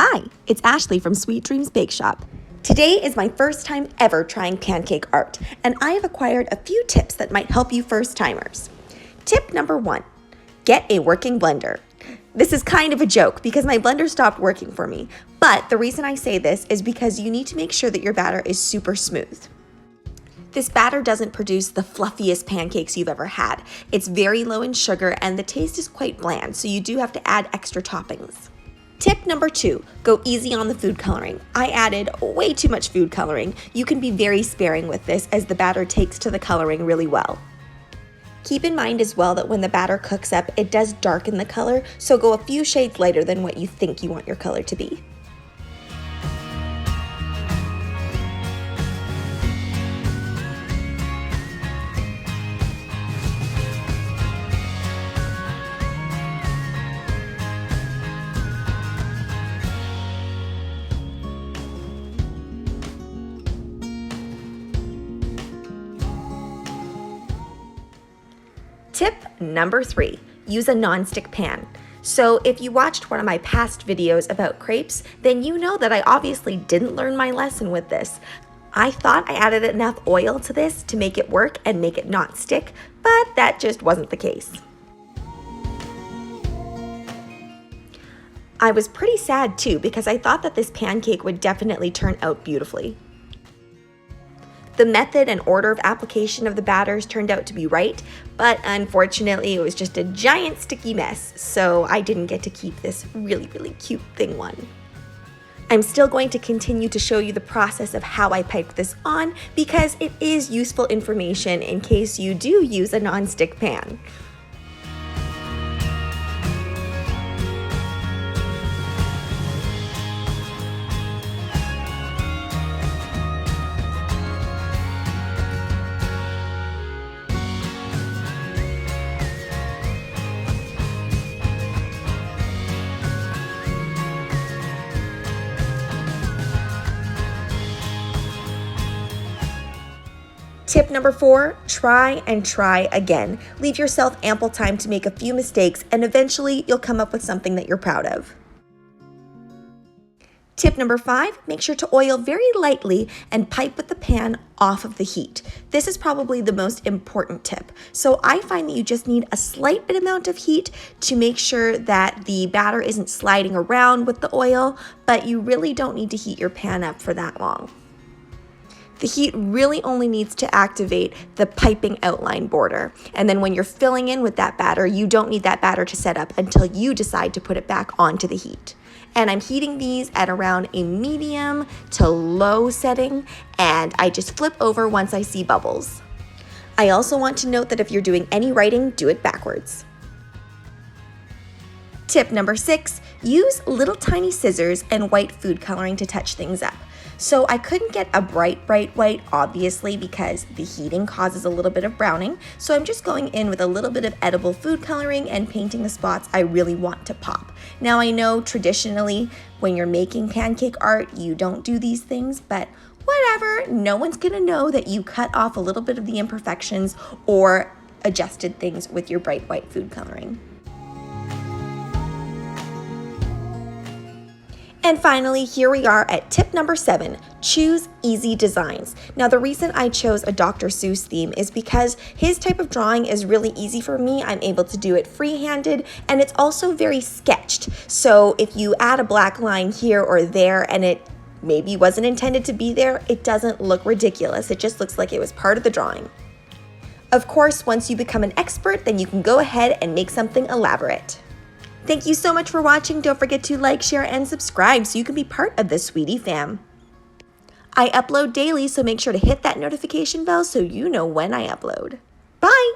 Hi, it's Ashleigh from Sweet Dreams Bake Shop. Today is my first time ever trying pancake art, and I have acquired a few tips that might help you first-timers. Tip number 1, get a working blender. This is kind of a joke because my blender stopped working for me, but the reason I say this is because you need to make sure that your batter is super smooth. This batter doesn't produce the fluffiest pancakes you've ever had. It's very low in sugar and the taste is quite bland, so you do have to add extra toppings. Tip number 2, go easy on the food coloring. I added way too much food coloring. You can be very sparing with this as the batter takes to the coloring really well. Keep in mind as well that when the batter cooks up, it does darken the color, so go a few shades lighter than what you think you want your color to be. Tip number 3, use a non-stick pan. So if you watched one of my past videos about crepes, then you know that I obviously didn't learn my lesson with this. I thought I added enough oil to this to make it work and make it not stick, but that just wasn't the case. I was pretty sad too because I thought that this pancake would definitely turn out beautifully. The method and order of application of the batters turned out to be right, but unfortunately it was just a giant sticky mess, so I didn't get to keep this really cute thing one. I'm still going to continue to show you the process of how I piped this on because it is useful information in case you do use a non-stick pan. Tip number 4, try and try again. Leave yourself ample time to make a few mistakes and eventually you'll come up with something that you're proud of. Tip number 5, make sure to oil very lightly and pipe with the pan off of the heat. This is probably the most important tip. So I find that you just need a slight bit amount of heat to make sure that the batter isn't sliding around with the oil, but you really don't need to heat your pan up for that long. The heat really only needs to activate the piping outline border. And then when you're filling in with that batter, you don't need that batter to set up until you decide to put it back onto the heat. And I'm heating these at around a medium to low setting, and I just flip over once I see bubbles. I also want to note that if you're doing any writing, do it backwards. Tip number 6, use little tiny scissors and white food coloring to touch things up. So I couldn't get a bright white, obviously, because the heating causes a little bit of browning. So I'm just going in with a little bit of edible food coloring and painting the spots I really want to pop. Now I know traditionally when you're making pancake art, you don't do these things, but whatever, no one's gonna know that you cut off a little bit of the imperfections or adjusted things with your bright white food coloring. And finally, here we are at tip number 7, choose easy designs. Now the reason I chose a Dr. Seuss theme is because his type of drawing is really easy for me. I'm able to do it free-handed and it's also very sketched. So if you add a black line here or there and it maybe wasn't intended to be there, it doesn't look ridiculous. It just looks like it was part of the drawing. Of course, once you become an expert, then you can go ahead and make something elaborate. Thank you so much for watching. Don't forget to like, share, and subscribe so you can be part of the Sweetie fam. I upload daily, so make sure to hit that notification bell so you know when I upload. Bye!